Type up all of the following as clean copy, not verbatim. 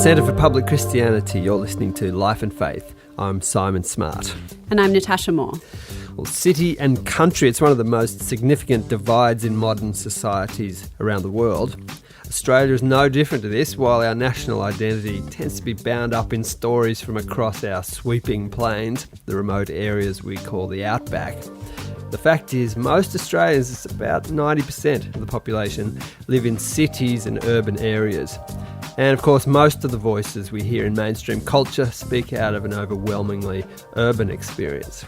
Centre for Public Christianity, you're listening to Life and Faith. I'm Simon Smart. And I'm Natasha Moore. Well, city and country, it's one of the most significant divides in modern societies around the world. Australia is no different to this, while our national identity tends to be bound up in stories from across our sweeping plains, the remote areas we call the Outback. The fact is, most Australians, it's about 90% of the population, live in cities and urban areas. And of course, most of the voices we hear in mainstream culture speak out of an overwhelmingly urban experience.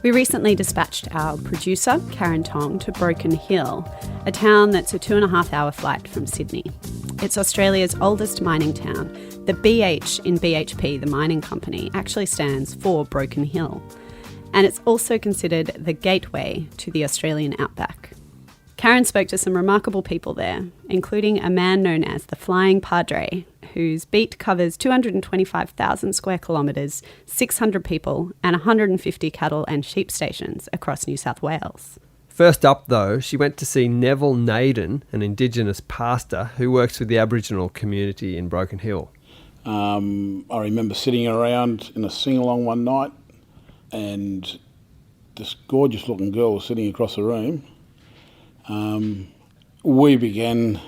We recently dispatched our producer, Karen Tong, to Broken Hill, a town that's a 2.5-hour flight from Sydney. It's Australia's oldest mining town. The BH in BHP, the mining company, actually stands for Broken Hill. And it's also considered the gateway to the Australian Outback. Karen spoke to some remarkable people there, including a man known as the Flying Padre, whose beat covers 225,000 square kilometres, 600 people and 150 cattle and sheep stations across New South Wales. First up, though, she went to see Neville Naden, an Indigenous pastor who works with the Aboriginal community in Broken Hill. I remember sitting around in a sing-along one night, and this gorgeous-looking girl was sitting across the room. We began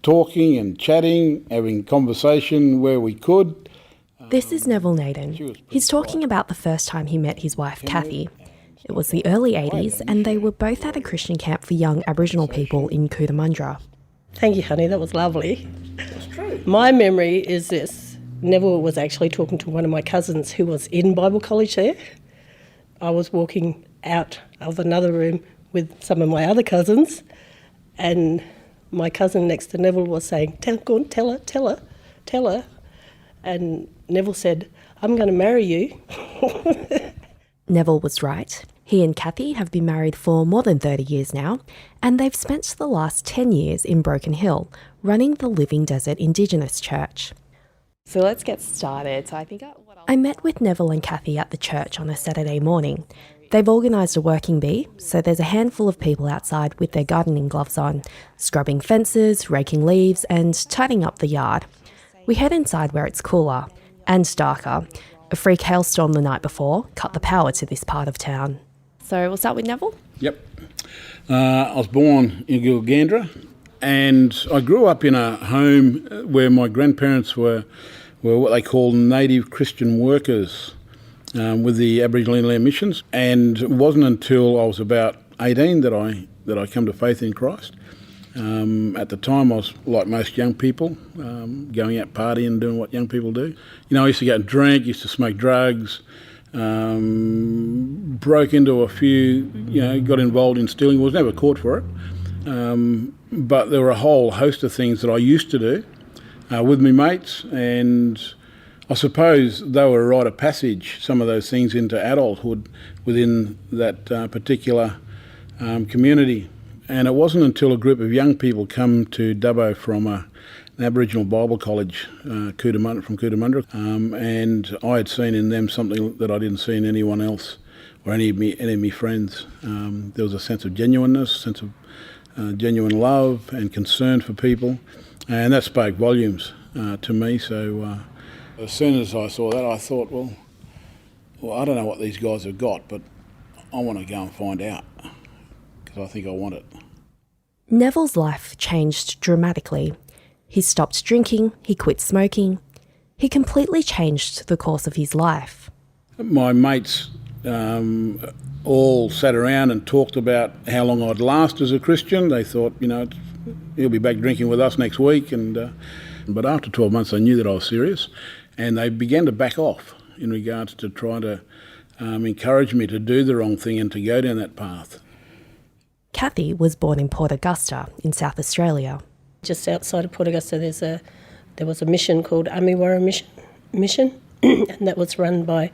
talking and chatting, having conversation where we could. This is Neville Naden. He's talking about the first time he met his wife, Kathy. It was the early 80s, and they were both at a Christian camp for young Aboriginal people in Cootamundra. Thank you, honey. That was lovely. That's true. My memory is this. Neville was actually talking to one of my cousins who was in Bible college there. I was walking out of another room with some of my other cousins, and my cousin next to Neville was saying, go on, tell her. And Neville said, I'm going to marry you. Neville was right. He and Kathy have been married for more than 30 years now, and they've spent the last 10 years in Broken Hill, running the Living Desert Indigenous Church. So let's get started. I met with Neville and Kathy at the church on a Saturday morning. They've organised a working bee, so there's a handful of people outside with their gardening gloves on, scrubbing fences, raking leaves and tidying up the yard. We head inside where it's cooler and darker. A freak hailstorm the night before cut the power to this part of town. So we'll start with Neville. Yep. I was born in Gilgandra, and I grew up in a home where my grandparents were what they call native Christian workers with the Aboriginal Inland Missions, and it wasn't until I was about 18 that I come to faith in Christ. At the time, I was like most young people, going out partying and doing what young people do. You know, I used to go and drink, used to smoke drugs, broke into a few, got involved in stealing. Was never caught for it. But there were a whole host of things that I used to do with my mates, and I suppose they were a rite of passage, some of those things, into adulthood within that particular community. And it wasn't until a group of young people come to Dubbo from an Aboriginal Bible college, from Cootamundra, and I had seen in them something that I didn't see in anyone else or any of my friends. There was a sense of genuineness, sense of genuine love and concern for people, and that spoke volumes to me. So as soon as I saw that, I thought, well, I don't know what these guys have got, but I want to go and find out, because I think I want it. Neville's life changed dramatically. He stopped drinking, he quit smoking. He completely changed the course of his life. My mates all sat around and talked about how long I'd last as a Christian. They thought, he'll be back drinking with us next week. But after 12 months, they knew that I was serious, and they began to back off in regards to trying to encourage me to do the wrong thing and to go down that path. Kathy was born in Port Augusta in South Australia. Just outside of Port Augusta, there was a mission called Amiwara Mission, and that was run by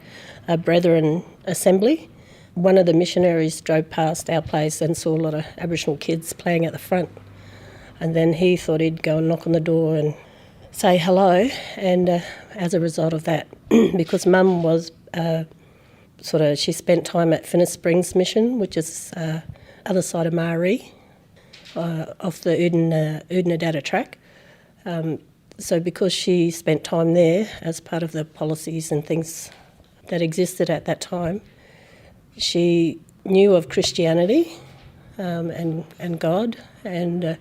a Brethren Assembly. One of the missionaries drove past our place and saw a lot of Aboriginal kids playing at the front, and then he thought he'd go and knock on the door and say hello. And as a result of that, because Mum was she spent time at Finnis Springs Mission, which is other side of Marie, off the Udinadatta track. So because she spent time there as part of the policies and things that existed at that time, she knew of Christianity and God. And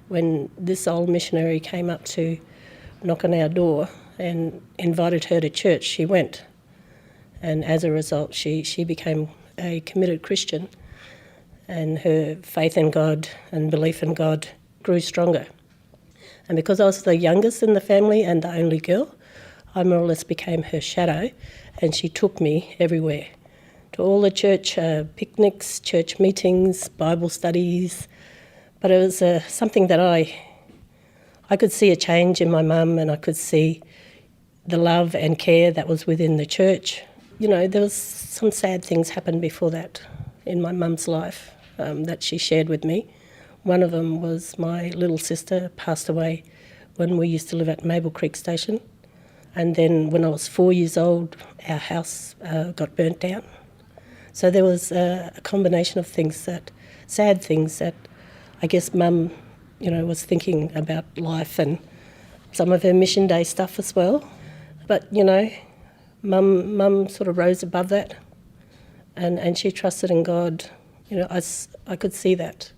when this old missionary came up to knock on our door and invited her to church, she went. And as a result, she became a committed Christian, and her faith in God and belief in God grew stronger. And because I was the youngest in the family and the only girl, I more or less became her shadow, and she took me everywhere, to all the church picnics, church meetings, Bible studies. But it was something that I could see a change in my mum, and I could see the love and care that was within the church. You know, there was some sad things happened before that in my mum's life that she shared with me. One of them was my little sister passed away when we used to live at Maple Creek Station. And then when I was 4 years old, our house got burnt down. So there was a combination of things sad things that I guess Mum, was thinking about life and some of her mission day stuff as well. But, Mum sort of rose above that, and she trusted in God. I could see that.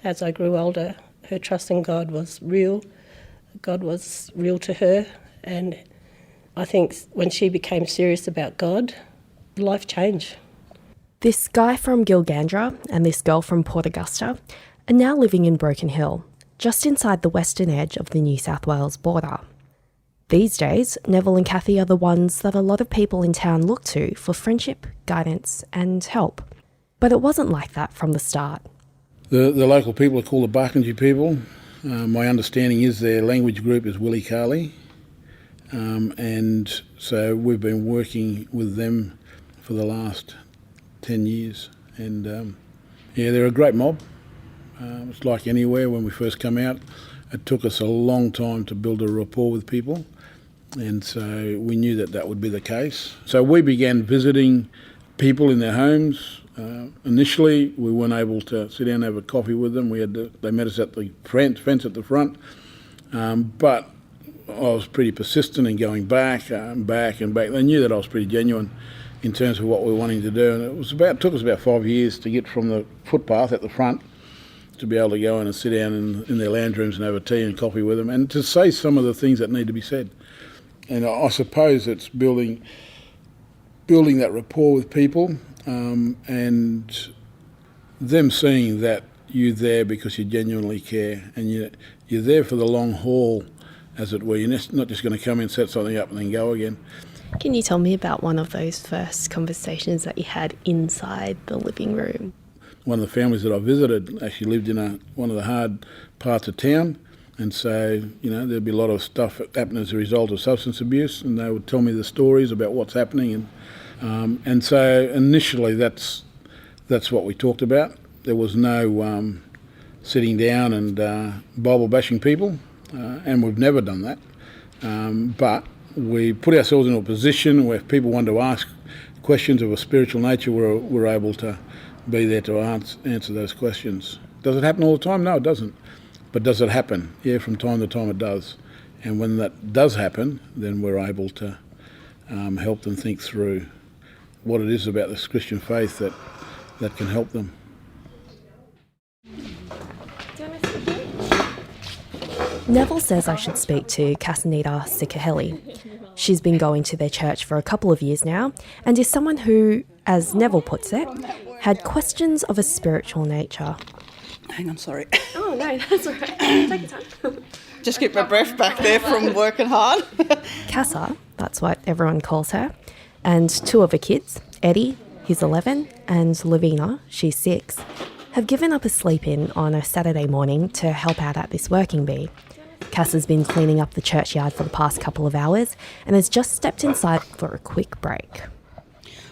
As I grew older, her trust in God was real. God was real to her. And I think when she became serious about God, life changed. This guy from Gilgandra and this girl from Port Augusta are now living in Broken Hill, just inside the western edge of the New South Wales border. These days, Neville and Kathy are the ones that a lot of people in town look to for friendship, guidance and help. But it wasn't like that from the start. The local people are called the Barkindji people. My understanding is their language group is Willie Carley. And so we've been working with them for the last 10 years. And they're a great mob. It's like anywhere when we first come out. It took us a long time to build a rapport with people. And so we knew that would be the case. So we began visiting people in their homes. Initially, we weren't able to sit down and have a coffee with them. They met us at the fence at the front. But I was pretty persistent in going back and back. They knew that I was pretty genuine in terms of what we were wanting to do. And it took us about 5 years to get from the footpath at the front to be able to go in and sit down in their lounge rooms and have a tea and coffee with them, and to say some of the things that need to be said. And I suppose it's building that rapport with people, and them seeing that you're there because you genuinely care, and you're there for the long haul, as it were. You're not just going to come in, set something up and then go again. Can you tell me about one of those first conversations that you had inside the living room? One of the families that I visited actually lived in one of the hard parts of town, and so there'd be a lot of stuff happening as a result of substance abuse, and they would tell me the stories about what's happening, and so initially that's what we talked about. There was no sitting down and Bible bashing people, and we've never done that. But we put ourselves in a position where if people wanted to ask questions of a spiritual nature, we're able to be there to answer those questions. Does it happen all the time? No, it doesn't. But does it happen? Yeah, from time to time it does. And when that does happen, then we're able to help them think through what it is about this Christian faith that can help them. Neville says I should speak to Casanita Sikaheli. She's been going to their church for a couple of years now and is someone who, as Neville puts it, had questions of a spiritual nature. Hang on, sorry. Oh, no, that's all right. Take your time. Just get my breath back there from working hard. Casa, that's what everyone calls her, and two of her kids, Eddie, he's 11, and Lavina, she's 6, have given up a sleep-in on a Saturday morning to help out at this working bee. Casa's been cleaning up the churchyard for the past couple of hours and has just stepped inside for a quick break.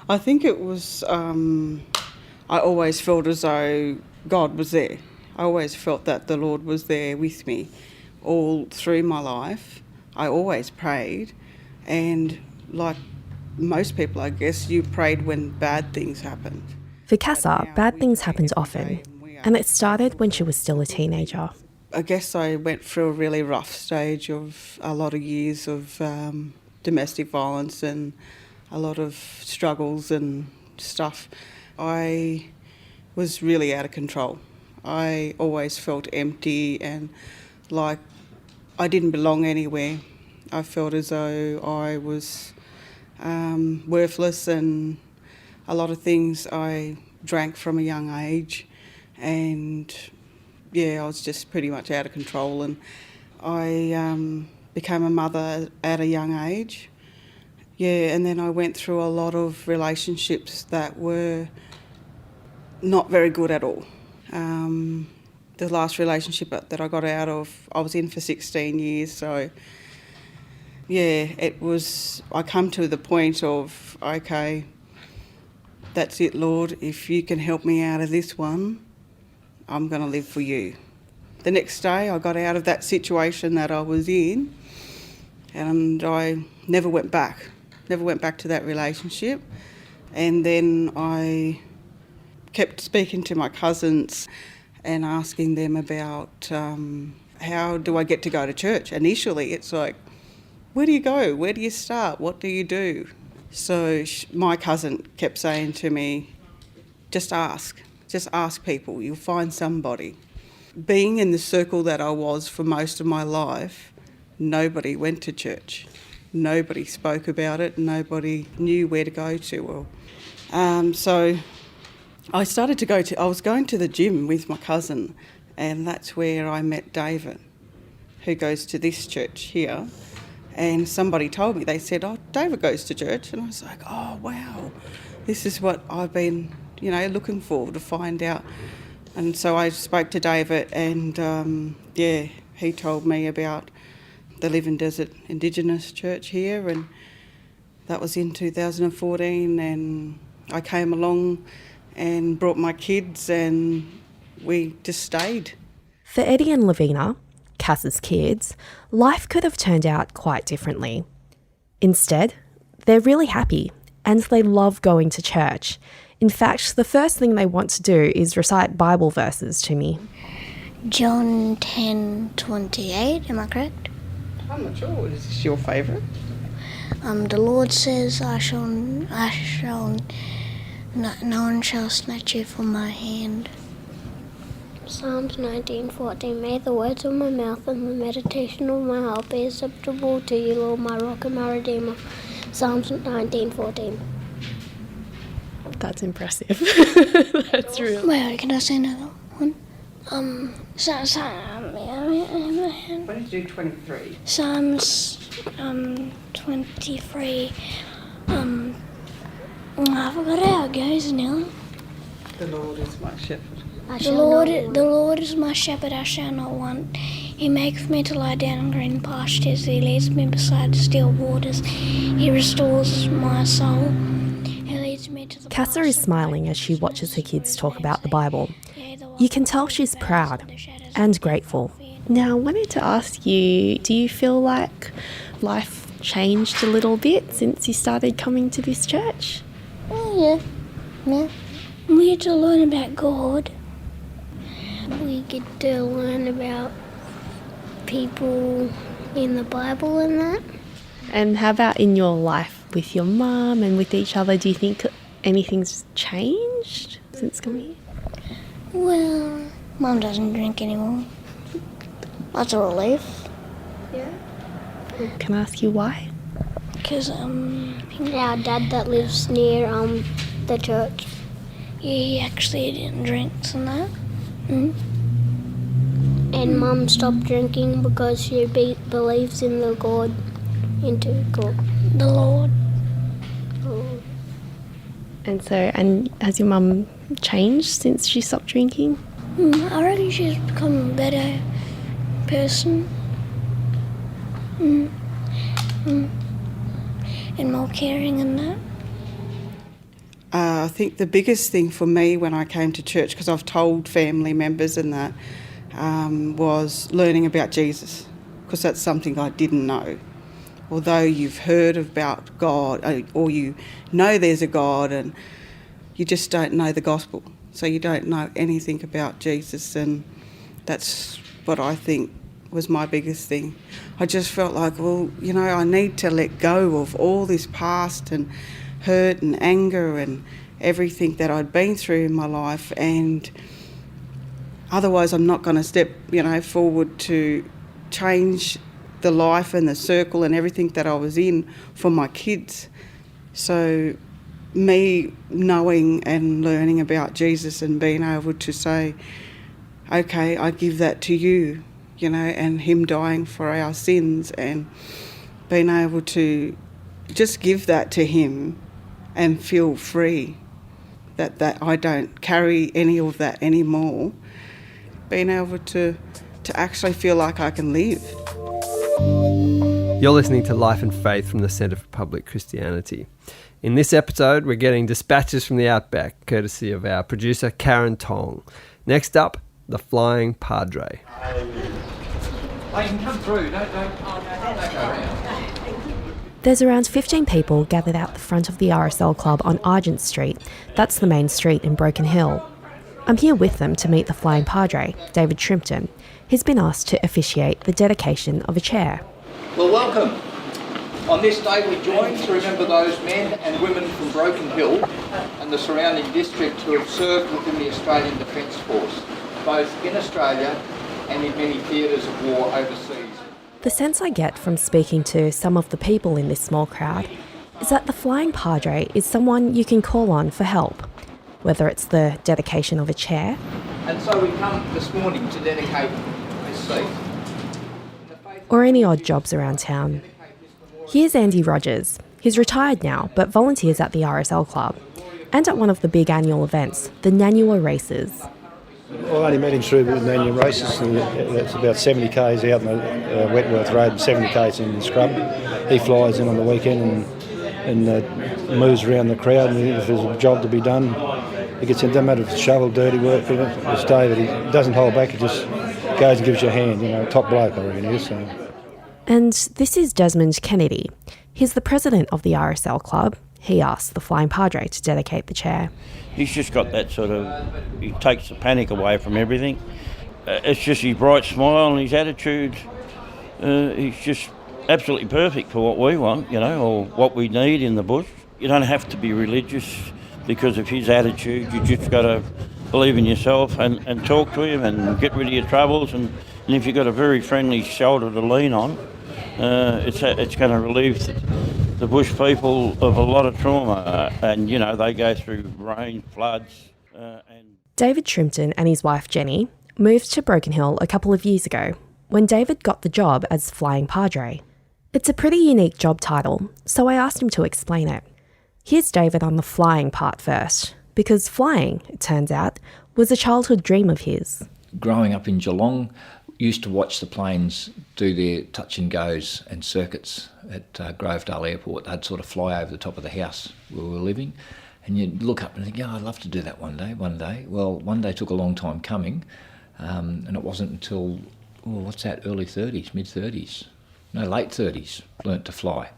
I think it was, I always felt as though God was there. I always felt that the Lord was there with me all through my life. I always prayed, and like most people, I guess, you prayed when bad things happened. For Casa, bad things happened often, and it started when she was still a teenager. I guess I went through a really rough stage of a lot of years of domestic violence and a lot of struggles and stuff. I was really out of control. I always felt empty and like I didn't belong anywhere. I felt as though I was worthless, and a lot of things I drank from a young age, and I was just pretty much out of control. And I became a mother at a young age. And then I went through a lot of relationships that were not very good at all. The last relationship that I got out of, I was in for 16 years, so it was, I come to the point of, okay, that's it, Lord, if you can help me out of this one, I'm going to live for you. The next day I got out of that situation that I was in, and I never went back to that relationship. And then I kept speaking to my cousins and asking them about how do I get to go to church. Initially it's like, where do you go? Where do you start? What do you do? So my cousin kept saying to me, just ask people, you'll find somebody. Being in the circle that I was for most of my life, nobody went to church. Nobody spoke about it. Nobody knew where to go to. So I started I was going to the gym with my cousin, and that's where I met David, who goes to this church here. And somebody told me, they said, oh, David goes to church. And I was like, oh, wow, this is what I've been, looking for, to find out. And so I spoke to David, and he told me about the Living Desert Indigenous Church here, and that was in 2014, and I came along and brought my kids, and we just stayed. For Eddie and Lavina, Cass's kids, life could have turned out quite differently. Instead, they're really happy and they love going to church. In fact, the first thing they want to do is recite Bible verses to me. John 10:28, am I correct? I'm not sure. Is this your favourite? The Lord says, no one shall snatch you from my hand. Psalms 19:14. May the words of my mouth and the meditation of my heart be acceptable to you, Lord, my rock and my redeemer. Psalms 19:14. That's impressive. That's real. Wait, can I say another one? Why did you do 23? Psalms 23. I forgot how it goes now. The Lord is my shepherd. The Lord is my shepherd, I shall not want. He maketh me to lie down in green pastures. He leads me beside the still waters. He restores my soul. He leads me to the Cassa is smiling as she watches her kids talk about the Bible. You can tell she's proud and grateful. Now, I wanted to ask you, do you feel like life changed a little bit since you started coming to this church? Oh, yeah. We get to learn about God. We get to learn about people in the Bible and that. And how about in your life with your mum and with each other? Do you think anything's changed since coming here? Well, Mum doesn't drink anymore. That's a relief. Yeah. Can I ask you why? Because, Our dad that lives near the church. he actually didn't drink and that. And Mum stopped drinking because she believes in the God. The Lord. And has your mum changed since she stopped drinking? I reckon she's become a better person. And more caring and that. I think the biggest thing for me when I came to church, because I've told family members and that, was learning about Jesus, because that's something I didn't know. Although you've heard about God, or you know there's a God, and you just don't know the gospel. So you don't know anything about Jesus, and that's what I think was my biggest thing. I just felt like, well, you know, I need to let go of all this past and hurt and anger and everything that I'd been through in my life, and otherwise I'm not going to step, you know, forward to change the life and the circle and everything that I was in for my kids. So me knowing and learning about Jesus and being able to say, okay, I give that to you, you know, and him dying for our sins, and being able to just give that to him and feel free, that I don't carry any of that anymore, being able to actually feel like I can live. You're listening to Life and Faith from the Centre for Public Christianity. In this episode, we're getting dispatches from the Outback, courtesy of our producer Karen Tong. Next up, the Flying Padre. I can come through, don't go around. There's around 15 people gathered out the front of the RSL Club on Argent Street. That's the main street in Broken Hill. I'm here with them to meet the Flying Padre, David Trimpton. He's been asked to officiate the dedication of a chair. Well, welcome. On this day we join to remember those men and women from Broken Hill and the surrounding district who have served within the Australian Defence Force, both in Australia and in many theatres of war overseas. The sense I get from speaking to some of the people in this small crowd is that the Flying Padre is someone you can call on for help, whether it's the dedication of a chair. And so we come this morning to dedicate this seat. Or any odd jobs around town. Here's Andy Rogers. He's retired now, but volunteers at the RSL Club and at one of the big annual events, the Nanua Races. I only met him through the Nanua Races, and that's about 70 k's out in the Wentworth Road and 70 k's in the scrub. He flies in on the weekend and moves around the crowd, and if there's a job to be done, he gets in. Doesn't matter if it's shovel, dirty work, it's David. He doesn't hold back, he just goes and gives you a hand, you know, top bloke I reckon he is. So. And this is Desmond Kennedy. He's the president of the RSL Club. He asked the Flying Padre to dedicate the chair. He's just got that sort of, he takes the panic away from everything. It's just his bright smile and his attitude. He's just absolutely perfect for what we want, you know, or what we need in the bush. You don't have to be religious because of his attitude. You just got to believe in yourself and talk to him and get rid of your troubles. And if you've got a very friendly shoulder to lean on, it's going to relieve the bush people of a lot of trauma, and you know they go through rain, floods. David Trimpton and his wife Jenny moved to Broken Hill a couple of years ago when David got the job as Flying Padre. It's a pretty unique job title, so I asked him to explain it. Here's David on the flying part first, because flying, it turns out, was a childhood dream of his. Growing up in Geelong, used to watch the planes do their touch and goes and circuits at Grovedale Airport. They'd sort of fly over the top of the house where we were living, and you'd look up and think, yeah, I'd love to do that one day. Well, one day took a long time coming, and it wasn't until, early 30s, mid-30s, no, late 30s, learnt to fly.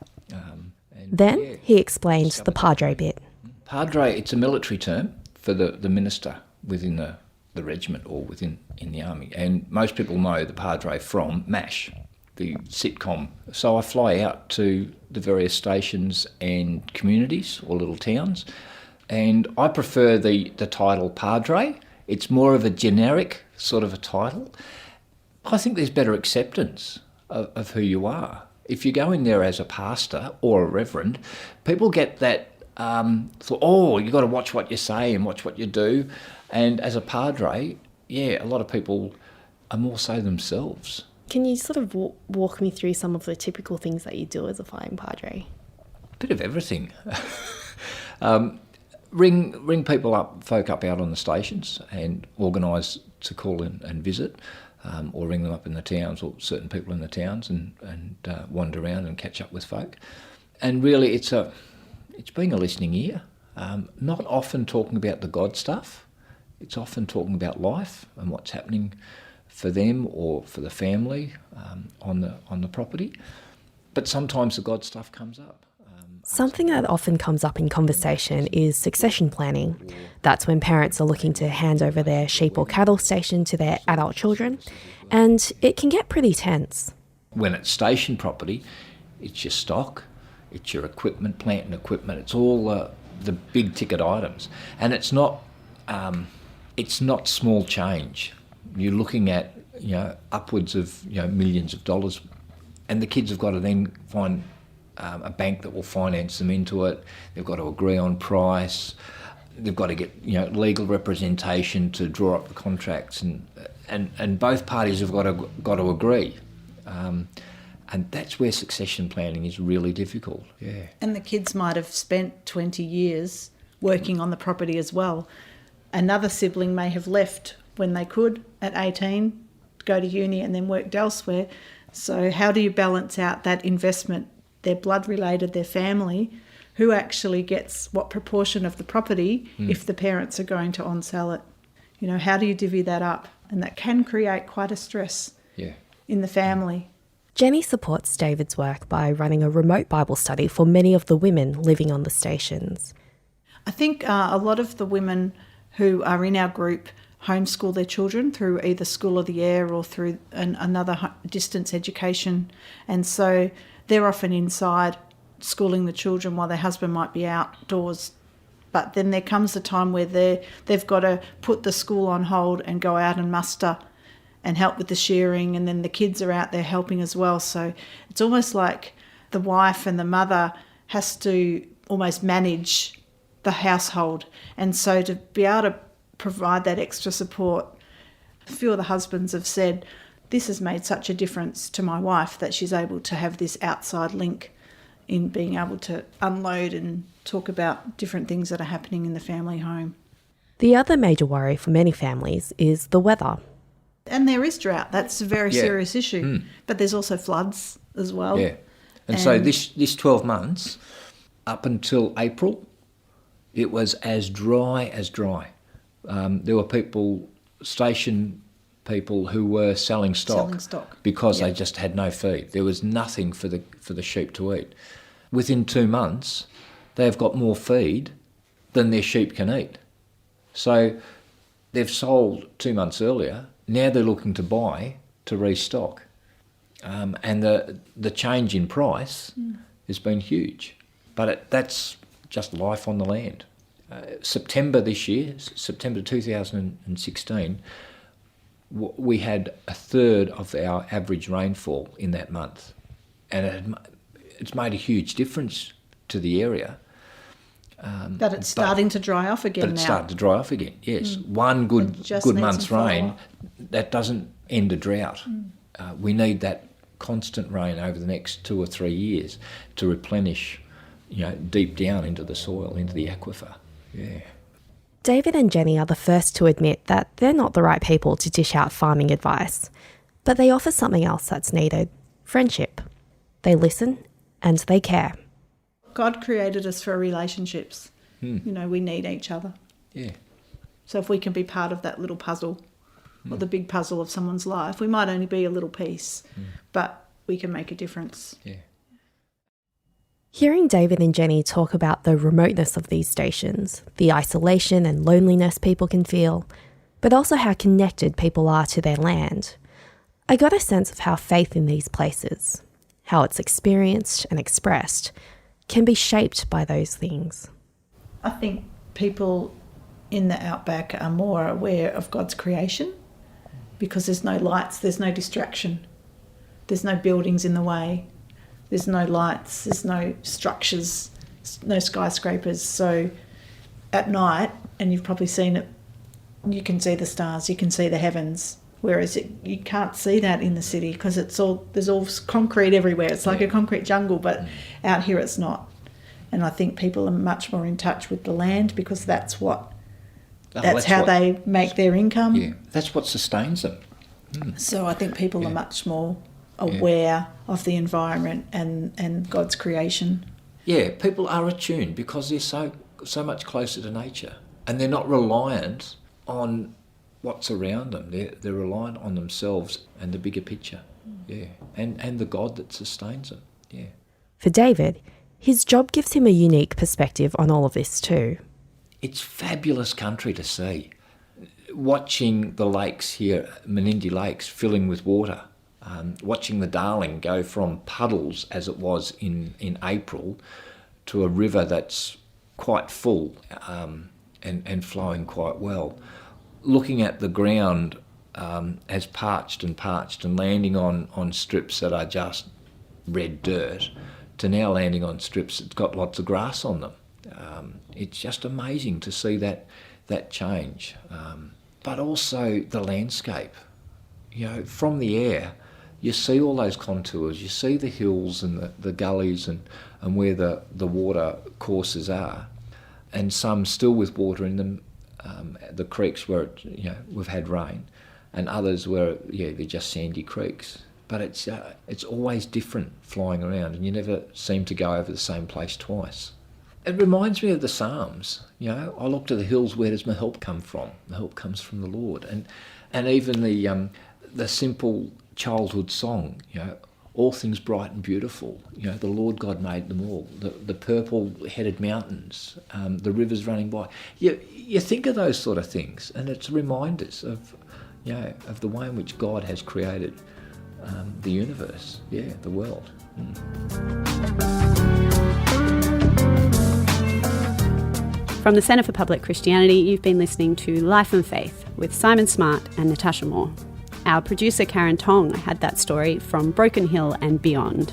Then he explained the Padre bit. Padre, it's a military term for the minister within the regiment or in the army, and most people know the Padre from MASH, the sitcom. So I fly out to the various stations and communities or little towns, and I prefer the title Padre. It's more of a generic sort of a title. I think there's better acceptance of who you are. If you go in there as a pastor or a reverend, people get that thought, you've got to watch what you say and watch what you do. And as a Padre, a lot of people are more so themselves. Can you sort of walk me through some of the typical things that you do as a Flying Padre? A bit of everything. Ring folk up out on the stations and organise to call in and visit, or ring them up in the towns or certain people in the towns and wander around and catch up with folk. And really it's being a listening ear, not often talking about the God stuff. It's often talking about life and what's happening for them or for the family on the property. But sometimes the God stuff comes up. Something that often comes up in conversation is succession planning. That's when parents are looking to hand over their sheep or cattle station to their adult children, and it can get pretty tense. When it's station property, it's your stock, it's your equipment, plant and equipment, it's all the big ticket items. And it's not small change. You're looking at, upwards of, millions of dollars. And the kids have got to then find a bank that will finance them into it. They've got to agree on price. They've got to get, legal representation to draw up the contracts, and both parties have got to agree. And that's where succession planning is really difficult. Yeah. And the kids might have spent 20 years working on the property as well. Another sibling may have left when they could at 18, go to uni and then worked elsewhere. So how do you balance out that investment? They're blood related, their family, who actually gets what proportion of the property if the parents are going to on-sell it? How do you divvy that up? And that can create quite a stress in the family. Jenny supports David's work by running a remote Bible study for many of the women living on the stations. I think a lot of the women who are in our group homeschool their children through either School of the Air or through another distance education. And so they're often inside schooling the children while their husband might be outdoors. But then there comes a time where they've got to put the school on hold and go out and muster and help with the shearing, and then the kids are out there helping as well. So it's almost like the wife and the mother has to almost manage the household. And so to be able to provide that extra support, a few of the husbands have said, this has made such a difference to my wife that she's able to have this outside link in being able to unload and talk about different things that are happening in the family home. The other major worry for many families is the weather. And there is drought. That's a very serious issue. But there's also floods as well. Yeah. And so this 12 months, up until April, it was as dry as dry. There were station people who were selling stock because they just had no feed. There was nothing for the sheep to eat. Within 2 months, they've got more feed than their sheep can eat. So they've sold 2 months earlier. Now they're looking to buy to restock. And the change in price has been huge. But that's just life on the land. September this year, September 2016, we had a third of our average rainfall in that month. And it's made a huge difference to the area. But it's starting to dry off again now. But it's starting to dry off again, yes. One good month's rain, that doesn't end a drought. We need that constant rain over the next 2 or 3 years to replenish, deep down into the soil, into the aquifer. Yeah. David and Jenny are the first to admit that they're not the right people to dish out farming advice, but they offer something else that's needed: friendship. They listen and they care. God created us for relationships. We need each other. Yeah. So if we can be part of that little puzzle or the big puzzle of someone's life, we might only be a little piece, but we can make a difference. Yeah. Hearing David and Jenny talk about the remoteness of these stations, the isolation and loneliness people can feel, but also how connected people are to their land, I got a sense of how faith in these places, how it's experienced and expressed, can be shaped by those things. I think people in the outback are more aware of God's creation because there's no lights, there's no distraction, there's no buildings in the way, there's no lights, there's no structures, no skyscrapers. So at night, and you've probably seen it, you can see the stars, you can see the heavens, whereas you can't see that in the city because there's all concrete everywhere. It's like a concrete jungle, but out here it's not. And I think people are much more in touch with the land because that's how they make their income. Yeah, that's what sustains them. So I think people are much more aware of the environment and God's creation. Yeah, people are attuned because they're so much closer to nature, and they're not reliant on what's around them. They're reliant on themselves and the bigger picture. Yeah, and the God that sustains them. Yeah. For David, His job gives him a unique perspective on all of this too. It's fabulous country to see. Watching the lakes here, Menindee Lakes, filling with water, watching the Darling go from puddles, as it was in April, to a river that's quite full and flowing quite well. Looking at the ground as parched and landing on strips that are just red dirt, to now landing on strips that's got lots of grass on them. It's just amazing to see that change. But also the landscape. You know, from the air, you see all those contours, you see the hills and the gullies and where the water courses are, and some still with water in them, the creeks where we've had rain, and others where they're just sandy creeks. But it's always different flying around, and you never seem to go over the same place twice. It reminds me of the Psalms. I look to the hills, where does my help come from? My help comes from the Lord. And even the simple childhood song, all things bright and beautiful. The Lord God made them all. The purple-headed mountains, the rivers running by. You think of those sort of things, and it's reminders of the way in which God has created the universe, the world. From the Centre for Public Christianity, you've been listening to Life and Faith with Simon Smart and Natasha Moore. Our producer Karen Tong had that story from Broken Hill and beyond.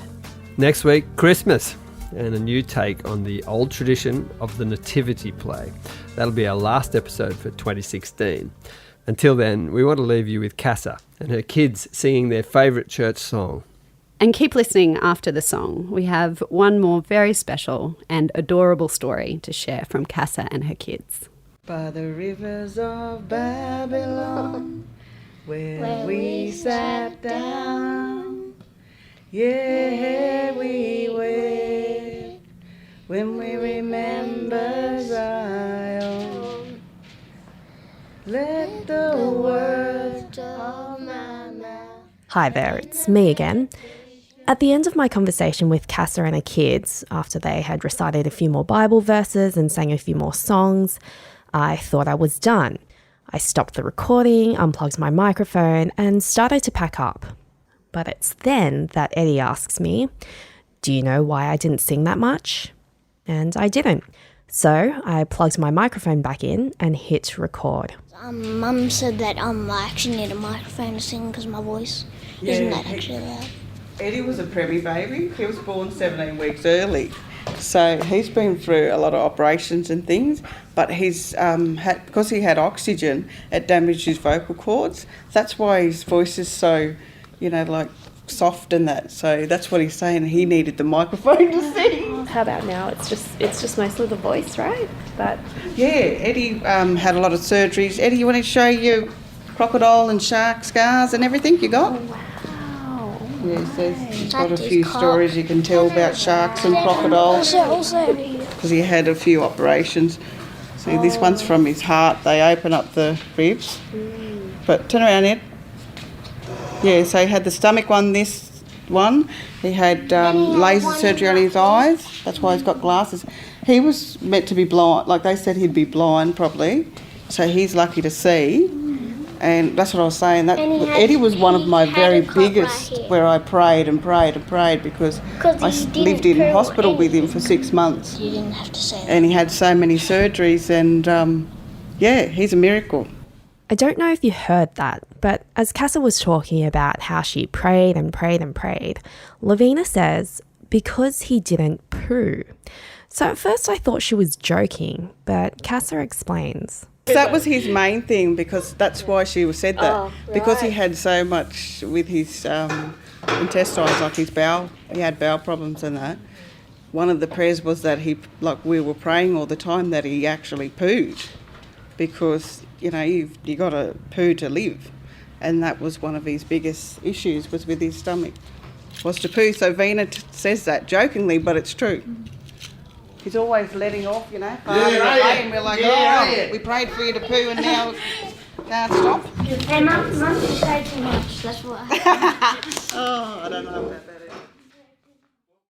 Next week, Christmas, and a new take on the old tradition of the nativity play. That'll be our last episode for 2016. Until then, we want to leave you with Casa and her kids singing their favourite church song. And keep listening after the song. We have one more very special and adorable story to share from Casa and her kids. By the rivers of Babylon, where we sat down, we wept when we remember Zion. Let the words of my mouth. Hi there, it's me again. At the end of my conversation with Casa and her kids, after they had recited a few more Bible verses and sang a few more songs, I thought I was done. I stopped the recording, unplugged my microphone, and started to pack up. But it's then that Eddie asks me, "Do you know why I didn't sing that much?" And I didn't. So I plugged my microphone back in and hit record. Mum said that I actually need a microphone to sing because my voice isn't that actually loud. Eddie was a preemie baby. He was born 17 weeks early. So he's been through a lot of operations and things, but he's because he had oxygen, it damaged his vocal cords. That's why his voice is so, like soft and that. So that's what he's saying. He needed the microphone to sing. How about now? It's just mostly the voice, right? Eddie had a lot of surgeries. Eddie, you want to show you crocodile and shark scars and everything you got? Oh, wow. Yes, he's got a few stories you can tell about sharks and crocodiles. Also, because he had a few operations. See, this one's from his heart. They open up the ribs. But turn around, Ed. Yeah, so he had the stomach one, this one. He had laser surgery on his eyes. That's why he's got glasses. He was meant to be blind. Like they said he'd be blind probably. So he's lucky to see. And that's what I was saying. That Eddie was one of my very biggest, where I prayed and prayed and prayed because I lived in hospital with him for 6 months. You didn't have to say that. And he had so many surgeries and, he's a miracle. I don't know if you heard that, but as Casa was talking about how she prayed and prayed and prayed, Lavina says, because he didn't poo. So at first I thought she was joking, but Casa explains. That was his main thing because that's why she said that. Oh, right. Because he had so much with his intestines, like his bowel, he had bowel problems and that. One of the prayers was that we were praying all the time that he actually pooed because, you got to poo to live. And that was one of his biggest issues was with his stomach, was to poo. So Vina says that jokingly, but it's true. He's always letting off, and we're like, we prayed for you to poo and now can't stop. Hey, Mum, you say too much, that's why. I don't know about that.